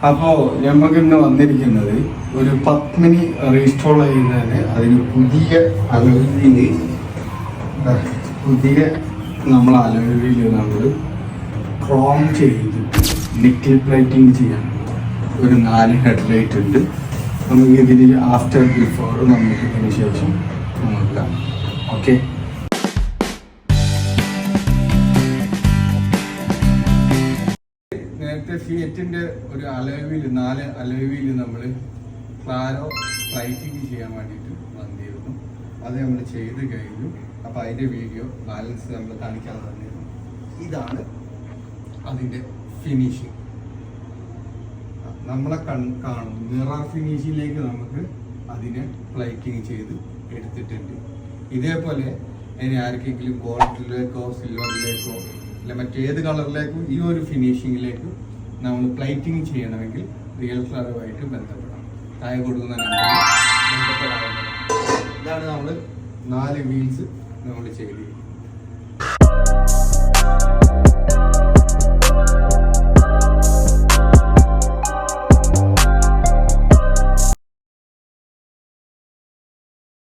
അപ്പോൾ നമുക്ക് ഇന്ന് വന്നിരിക്കുന്നത് ഒരു പത്മിനി റീസ്റ്റോൾ ചെയ്യുന്നതിന് അതിന് പുതിയ നമ്മൾ അലോയിൽ നമ്മൾ ക്രോം ചെയ്തിട്ട് നിക്കിൾ പ്ലേറ്റിംഗ് ചെയ്യാൻ ഒരു 4 ഹെഡ്ലൈറ്റ് ഉണ്ട്. നമുക്ക് ഇതിന് ആഫ്റ്റർ ബിഫോർ നമുക്ക് ഇതിന് ശേഷം നോക്കാം. ഓക്കെ, നേരത്തെ ഫിയറ്റിൻ്റെ ഒരു അലോയിൽ 4 അലോയിൽ നമ്മൾ ക്ലാരോ പ്ലൈറ്റിംഗ് ചെയ്യാൻ വേണ്ടിയിട്ട് വന്നിരുന്നു. അത് നമ്മൾ ചെയ്ത് കഴിഞ്ഞു. അപ്പോൾ അതിൻ്റെ വീഡിയോ ബാലൻസ് നമ്മൾ കാണിക്കാതെ തന്നിരുന്നു. ഇതാണ് അതിൻ്റെ ഫിനിഷിങ്. നമ്മളെ കാണും മിറർ ഫിനിഷിങ്ങിലേക്ക് നമുക്ക് അതിനെ പ്ലൈറ്റിംഗ് ചെയ്ത് എടുത്തിട്ടുണ്ട്. ഇതേപോലെ ഇനി ആർക്കെങ്കിലും ഗോൾഡിലേക്കോ സിൽവറിലേക്കോ അല്ല മറ്റേത് കളറിലേക്കും ഈ ഒരു ഫിനിഷിങ്ങിലേക്കും നമ്മൾ പ്ലൈറ്റിംഗ് ചെയ്യണമെങ്കിൽ റിയൽ ക്ലാറുമായിട്ട് ബന്ധപ്പെടാം. താഴെ കൊടുക്കുന്ന നമ്പറിൽ ബന്ധപ്പെടാവുന്നതാണ്. ഇതാണ് നമ്മൾ 4 വീൽസ് നമ്മൾ ചെയ്തിരിക്കുന്നത്.